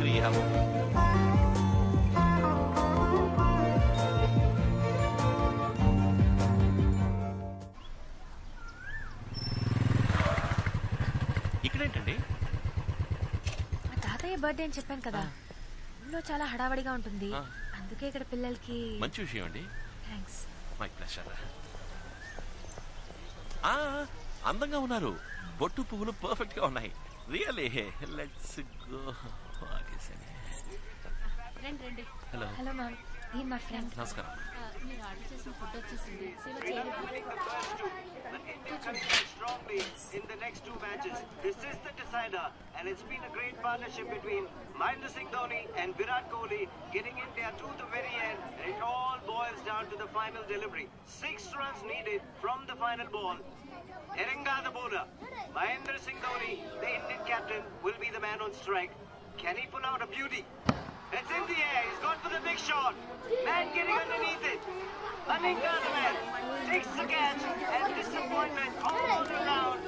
క్రియావు. ఇక్కడేంటండి? మా తాతయ్య బర్త్డే అని చెప్పాను కదా, ఊళ్ళో చాలా హడావడిగా ఉంటుంది, అందుకే ఇక్కడ పిల్లలకి. మంచి విషయం అండి. థ్యాంక్స్. My pleasure. అందంగా ఉన్నారు, బొట్టు పువ్వులు పర్ఫెక్ట్ గా ఉన్నాయి. Really let's go. Hello hello ma'am, ఈ మా ఫ్రెండ్. నమస్కారం. మీరు ఆర్డర్ చేసిన ఫుడ్ వచ్చేసింది. strongly in the next two matches. This is the decider, and it's been a great partnership between Mahendra Singh Dhoni and Virat Kohli, getting India to the very end. And it all boils down to the final delivery. 6 runs needed from the final ball. Erenga the bowler. Mahendra Singh Dhoni, the Indian captain, will be the man on strike. Can he pull out a beauty? It's in the air. He's gone for the big shot. Man getting underneath it. Aninga the man takes the catch, and disappointment all around.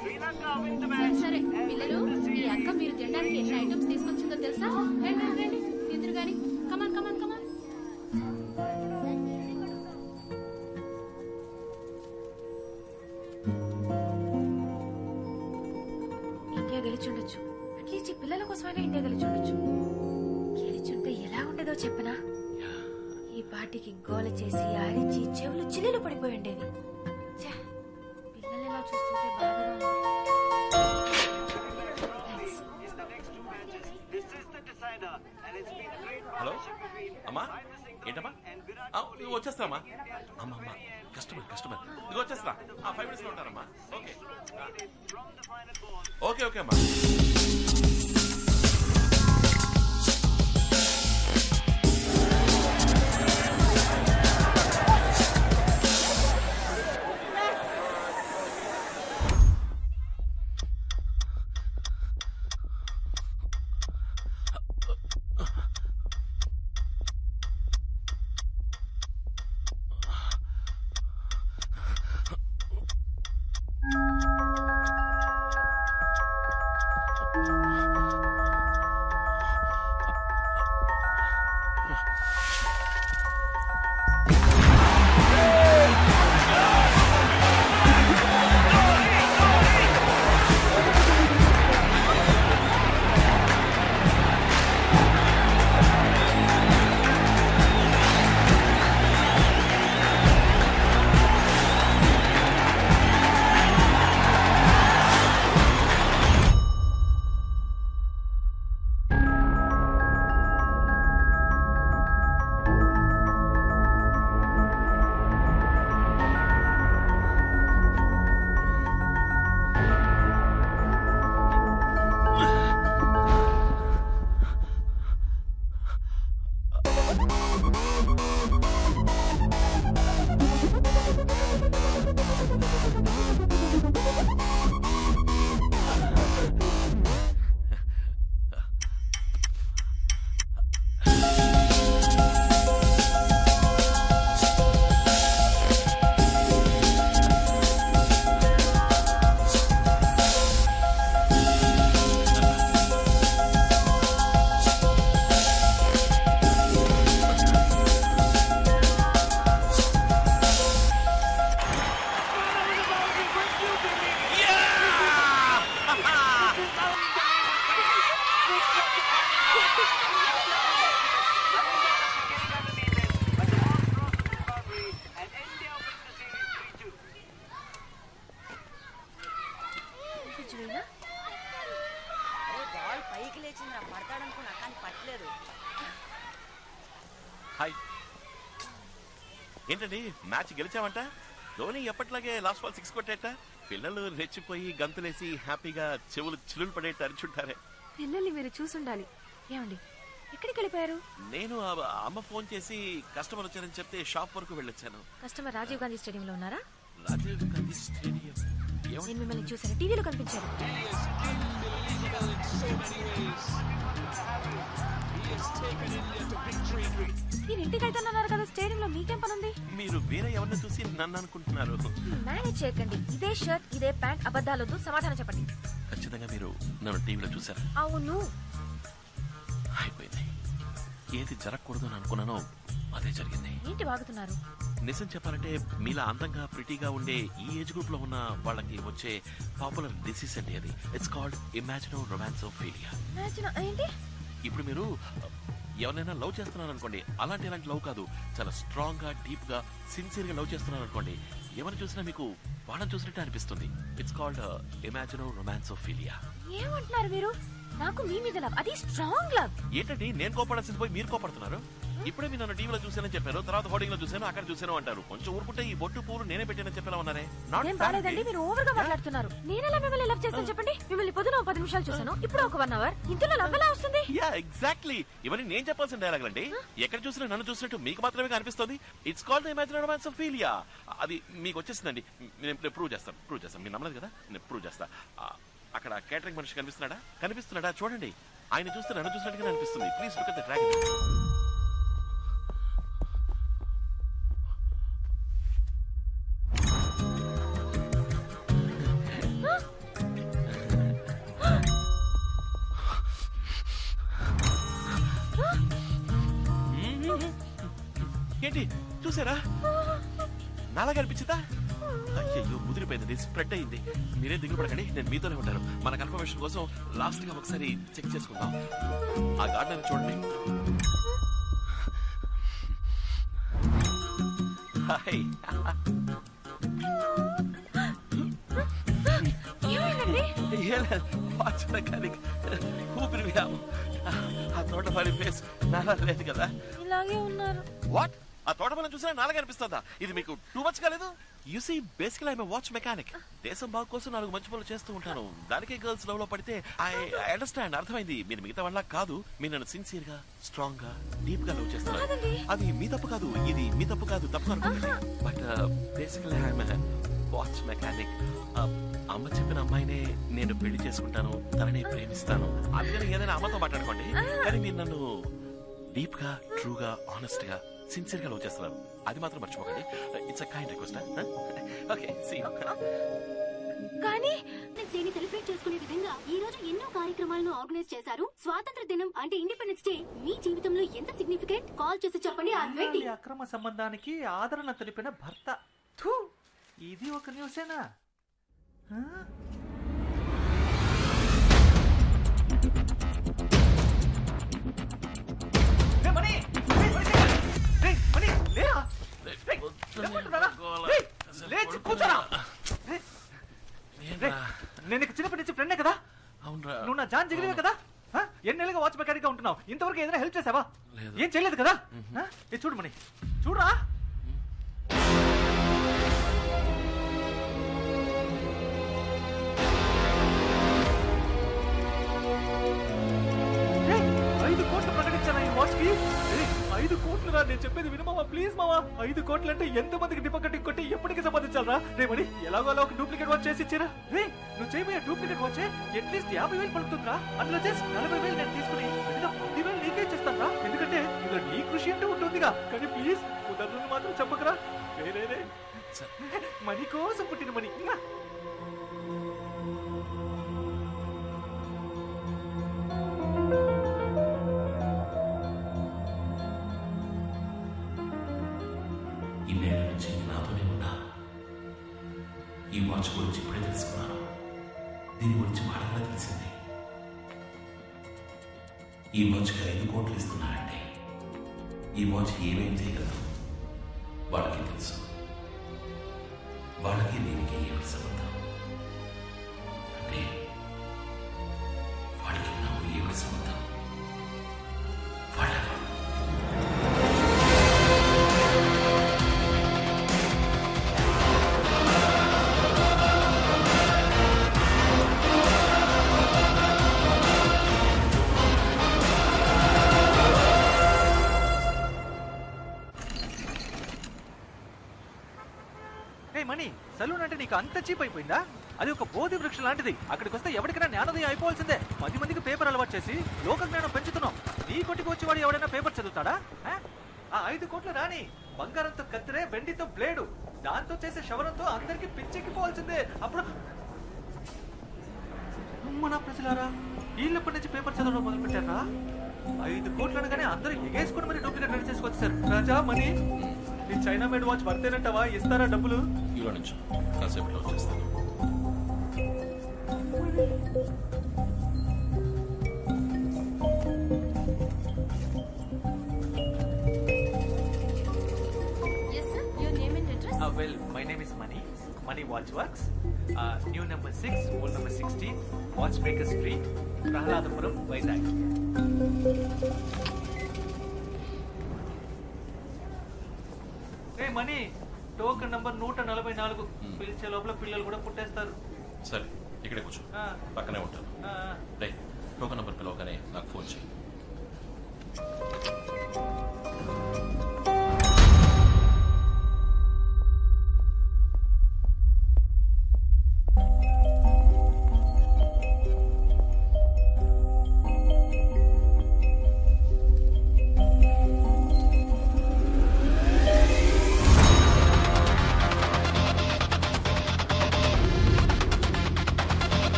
Sri Lanka win the match. సరే పిల్లలు, మీ అక్క మీరు తినడానికి ఎన్ని items తీసుకొచ్చిందో తెలుసా? రండి రండి తిందురు గాని. కమాన్ కమాన్ కమాన్. ఇండియా గెలిచుండొచ్చు, అట్లీస్ట్ ఈ పిల్లల కోసమైనా ఇండియా గెలిచుండొచ్చు. గెలిచుంటే ఎలా ఉండేదో చెప్పనా? ఈ పార్టీకి గోల చేసి ఆరించి చెవులు చిల్లులు పడిపోయి ఉండేవి. పిల్లలు ఎలా చూస్తుంటే బాధగా ఉంది. హలో అమ్మా, ఏంటమ్మా? వచ్చేస్తామా? అమ్మా కస్టమర్ ఇది వచ్చేస్తా. 5 minutes లో ఉంటారమ్మా. ఓకే ఓకే అమ్మా. హాయ్. ఏంటండి మ్యాచ్ గెలిచామంట? ధోని ఎప్పట్లాగే లాస్ట్ బాల్ 6 కొట్టేట. పిల్లలు రెచ్చిపోయి గంతులేసి హ్యాపీగా చెవులు చిల్లులు పడేట అరిచుంటారే. పిల్లల్ని మీరు చూసుండాలి. ఏమండి ఎక్కడికి వెళ్ళిపోయారు? నేను అమ్మ ఫోన్ చేసి కస్టమర్ వచ్చారని చెప్తే షాప్ వరకు వెళ్ళొచ్చాను. కస్టమర్ రాజీవ్ గాంధీ స్టేడియం లో ఉన్నారా? రాజీవ్ గాంధీ స్టేడియం? నేను మిమ్మల్ని చూసాను, టీవీలో కనిపించారు. నేను ఇంటికి వెళ్తానన్నారు కదా, స్టేడియంలో మీకేం పనుంది? మీరు వేరే ఎవరిని చూసి నన్ను అనుకుంటున్నారు. మేనేజ్ చేయకండి. ఇదే షర్ట్ ఇదే ప్యాంట్, అబద్ధాలొద్దు, సమాధానం చెప్పండి. ఖచ్చితంగా మీరు నన్ను టీవీలో చూసారు? అవును. అయిపోయింది. ఏది జరగకూడదు అని అనుకున్నానో అదే జరిగింది. ఏంటి వాగుతున్నారు? నిజం చెప్పాలంటే మీలా అందంగా ప్రిటీగా ఉండే ఈ ఏజ్ గ్రూప్ లో ఉన్న వాళ్ళకి వచ్చే పాపులర్ డిసీజ్ అండి అది. It's called imagino romancophilia. ఏంటి? ఇప్పుడు మీరు ఎవరైనా లవ్ చేస్తున్నారు అనుకోండి, అలాంటి లవ్ కాదు, చాలా స్ట్రాంగ్ గా డీప్ గా సిన్సియర్ గా లవ్ చేస్తున్నారు అనుకోండి, ఎవరిని చూసినా మీకు వాళ్ళని చూసినట్టు అనిపిస్తుంది. It's called imagino romancophilia. ఏమంటున్నారు మీరు? నాకు మీ మీద లవ్, అది స్ట్రాంగ్ లవ్. ఏంటండి నేను కోపడాల్సింది పోయి మీరు కోపడుతున్నారు? ఇప్పుడే మీరు నన్ను టీవీలో చూసానని చెప్పారు, తర్వాత హోర్డింగ్ లో చూసాను, అక్కడ చూసాను అంటారు. కొంచెం ఊరుకుంటే ఈ బొట్టు పూలు నేనే పెట్టానని చెప్పేలా ఉన్నారే. నేను బాలేదండి, మీరు ఓవర్ గా మాట్లాడుతున్నారు. నేనెలా మిమ్మల్ని లవ్ చేస్తాను చెప్పండి? మిమ్మల్ని పొద్దున 10 నిమిషాలు చూసాను, ఇప్పుడు ఒక 1 అవర్. ఇంతలో లవ్ ఎలా వస్తుంది? యా ఎగ్జాక్ట్లీ, ఇవన్నీ నేను చెప్పాల్సిన డైలాగ్ అండి. ఎక్కడ చూసినా నన్ను చూసినట్టు మీకు మాత్రమే కనిపిస్తుంది. It's called imaginary romancophilia. అది మీకు వచ్చేసిందండి. నేను ప్రూవ్ చేస్తాను. మీరు నమ్మలేదు కదా, నేను ప్రూవ్ చేస్తా. అక్కడ కేటరింగ్ మనిషి కనిపిస్తున్నాడా చూడండి. ఆయన చూస్తే నన్ను చూసినట్టుగా అనిపిస్తుంది. Please look at the dragon. ఏంటి చూసారా? నాలాగా అనిపించిందా? అయ్యో ముదిరిపోయింది, స్ప్రెడ్ అయింది. మీరే దిగులు పడకండి, నేను మీతోనే ఉంటాను. మన కన్ఫర్మేషన్ కోసం లాస్ట్ గా ఒకసారి చెక్ చేసుకుందాం. ఆ గార్డెన్ చూడండి. హాయ్. వాచ్ మెకానిక్ ఊపిరి వ్యాము. ఆ తోటమాలి ఫేస్ నాలా లేదు కదా? ఇలాగే ఉన్నారు. వాట్? ఆ తోటమాలని చూసినా నాలాగా అనిపిస్తుందా? ఇది మీకు టూ మచ్ కాలేదు? యు సీ బేసికల్ ఐఎమ్ వాచ్ మెకానిక్. దేశం బాగు కోసం 4 మంచి పనులు చేస్తూ ఉంటాను. దానికే గర్ల్స్ లవ్ లో పడితే ఐ అండర్స్టాండ్, అర్థమైంది. మీరు మిగతా వాళ్ళ కాదు, మీరు నన్ను సిన్సియర్ గా స్ట్రాంగ్ గా డీప్ గా లవ్ చేస్తున్నారు. అది మీ తప్పు కాదు, ఇది మీ తప్పు కాదు, తప్పు అనుకోండి. బట్ బేసికల్ ఐఎమ్ వాచ్ మెకానిక్. అమ్మ చెప్పిన అమ్మాయినే నేను పెళ్లి చేసుకుంటాను, తనని ప్రేమిస్తాను. అందుకని ఏదైనా అమ్మతో మాట్లాడుకోండి, కానీ మీరు నన్ను డీప్ గా ట్రూగా ఆనెస్ట్ గా సిన్సియర్ గా లవ్ చేస్తున్నారు. అది మాత్రం మర్చిపోకండి. It's a kind request. Okay see you. కానీ డేని సెలబ్రేట్ చేసుకునే విధంగా ఈ రోజు ఎన్నో కార్యక్రమాలను ఆర్గనైజ్ చేశారు. స్వాతంత్ర దినం అంటే ఇండిపెండెన్స్ డే మీ జీవితంలో ఎంత సిగ్నిఫికెంట్? కాల్ చేసి చెప్పండి. అక్రమ సంబంధానికి ఆదరణ తెలిపిన భర్త. ఇది ఒక న్యూసేనా? నేను చిన్నప్పటి నుంచి ఫ్రెండే కదా? నువ్వు నా జాన్ జిగిరివే కదా? ఎన్నేళ్ళుగా వాచ్ మెకానిక్ గా ఉంటున్నావు, ఇంతవరకు ఏదైనా హెల్ప్ చేసావా? ఏం చేయలేదు కదా? చూడు మణి, చూడరా. వాచ్ కి 5 కోట్లు రా. నేను చెప్పేది విను మావా, ప్లీజ్ మావా. 5 కోట్లు అంటే ఎంత మందికి డిపో కట్టింగ్ కొట్టి ఎప్పటికి సంపాదించాలరా? రేమని ఎలాగో అలా ఒక డూప్లికేట్ వాచ్ చేసి ఇచ్చారా? రే నువ్వు చేయబోయే డూప్లికేట్ వాచ్ అట్లీస్ట్ 50,000 పడుతుందిరా. అందులో జస్ట్ 40,000 నేను తీసుకుని 10,000 నీకే ఇచ్చేస్తాను. ఎందుకంటే ఇందులో నీ కృషి అంటే ఉంటుందిగా. కానీ ప్లీజ్ కుదరదు మాత్రం చెప్పకరా. రే మనీ కోసం పుట్టిన మనీ. ఇన్నేళ్ల నుంచి నాతోనే ఉన్నా. ఈ వాచ్ గురించి ఇప్పుడే తెలుసుకున్నాను. దీని గురించి మాటగా తెలిసింది. ఈ వాచ్కి 5 కోట్లు ఇస్తున్నారంటే ఈ వాచ్ ఏమేం చేయగలదు వాళ్ళకి తెలుసు. వాళ్ళకి దీనికి ఏమిటి సంబంధం? అంటే వాళ్ళకి నాకు ఏమిటి సంబంధం? వాళ్ళకి మనీ సలూన్ అంటే నీకు అంత చీప్ అయిపోయిందా? అది ఒక బోధి వృక్షం లాంటిది. అక్కడికి వస్తే ఎవరికైనా జ్ఞానోదయం అయిపోవాల్సిందే. 10 మందికి పేపర్ అలవాటు చేసి లోక జ్ఞానం పెంచుతున్నాం. నీ కొట్టుకు వచ్చేవాడు ఎవడైనా పేపర్ చదువుతాడా? ఆ 5 కోట్లు రాని బంగారంతో కత్తిరే, వెండితో బ్లేడు, దాంతో చేసే శవరంతో అందరికి పిచ్చెక్కిపోవాల్సిందే. అప్పుడు మన ప్రజలారా వీళ్ళప్పటి నుంచి పేపర్ చదవడం మొదలు పెట్టారా? 5 కోట్లు అనగానే అందరూ ఎగేసుకుని మరి డూప్లికేట్ రెడీ చేసుకొచ్చారు. రాజా మనీ నీ చైనా మేడ్ వాచ్ వర్తేనంటావా? ఇస్తారా డబ్బులు? ఇలా నుంచి కాసేపట్లో వచ్చేస్తాను. Yes, sir. Your name and address? Well, my name is Mani. Mani Watch Works. New number 6, old number 16, Watchmaker Street, Prahaladapuram, Vizag. Hey, Mani, token number 144. పిలిచే లోపల పిల్లలు కూడా పుట్టేస్తారు. సరే, ఇక్కడే కూర్చో, పక్కనే ఉంటాను. రే, టోకెన్ నంబర్ పిలవగానే నాకు ఫోన్ చేయి.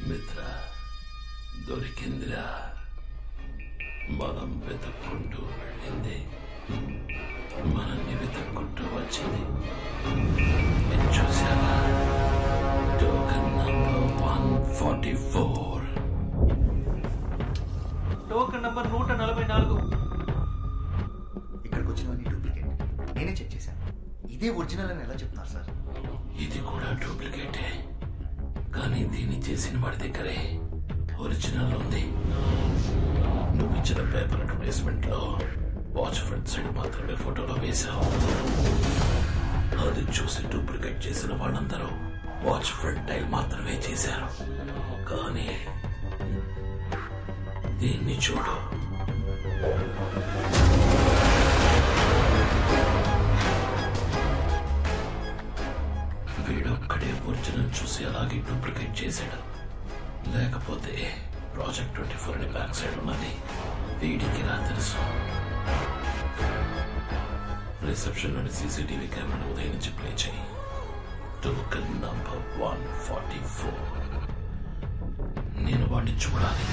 మిత్ర దొరికిందిరా, మనం వెతుక్కుంటూ వెళ్ళింది మనల్ని వెతుక్కుంటూ వచ్చింది. మీరు చూసారా? Token number 144. Token number 144. ఇక్కడికి వచ్చినవన్నీ డూప్లికేట్. నేనే చెక్ చేశాను. ఇదే ఒరిజినల్ అని ఎలా చెప్తున్నారు సార్? ఇది కూడా డూప్లికేటే, కానీ దీన్ని చేసిన వాడి దగ్గరే ఒరిజినల్ ఉంది. నువ్వు ఇచ్చిన పేపర్ అడ్వర్టైజ్మెంట్ లో వాచ్ ఫ్రంట్ సైడ్ మాత్రమే ఫోటోలో వేశావు. అది చూసి డూప్లికేట్ చేసిన వాళ్ళందరూ వాచ్ ఫ్రంట్ టైల్ మాత్రమే చేశారు. కానీ దీన్ని చూడు, వీడొక్కడే ఒరిజినల్ చూసి అలాగే డూప్లికేట్ చేశాడు. లేకపోతే ప్రాజెక్ట్ 24 అని బ్యాక్ సైడ్ ఉన్నది వీడికి రా తెలుసు. రిసెప్షన్ లోని సీసీటీవీ కెమెరా ఉదయం నుంచి ప్లే చేయి. Token number 144. నేను వాడిని చూడాలి.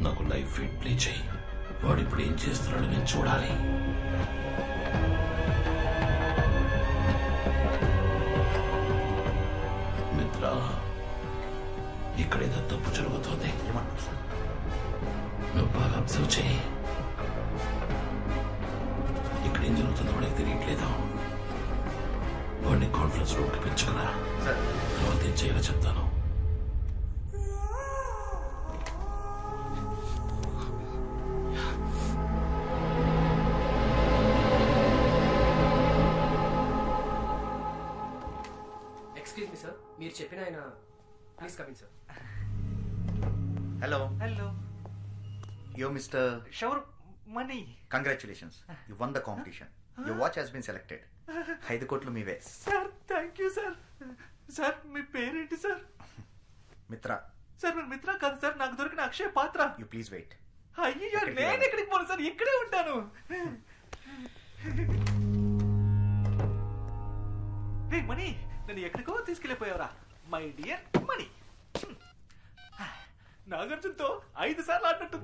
నాకు లైవ్ ఫీడ్ ప్లే చేయి. వాడు ఇప్పుడు ఏం చేస్తున్నాడో నేను చూడాలి. మిత్ర, ఇక్కడ ఏదో తప్పు జరుగుతుంది. ఏమంటారు సార్? నువ్వు బాగా అబ్జర్వ్ చేయి. ఇక్కడ ఏం జరుగుతుందో వాడికి తెలియట్లేదు. వాడిని కాన్ఫరెన్స్ రూమ్కి పెంచుకురా. సార్ తర్వాత ఏం చేయాలో చెప్తాను. ఎక్స్క్యూజ్ మీ సార్, మీరు చెప్పిన ఆయన please coming sir. Hello, hello, yo mister. Shower money. Congratulations, you won the competition. Your watch has been selected. 5 కోట్లు మీవే. Sir thank you sir. Sir మీ పేరేంటి సార్? మిత్ర. సార్ మీరు మిత్ర కాదు సార్, నాకు దొరికిన అక్షయ పాత్ర. You please wait. అయ్యో నేను ఎక్కడికి పోను సార్, ఇక్కడే ఉంటాను. రే మణి, నన్ను ఎక్కడికో తీసుకెళ్ళిపోయావరా మై డియర్ మణి. నాగార్జునతో 5 సార్లు ఆడినట్టు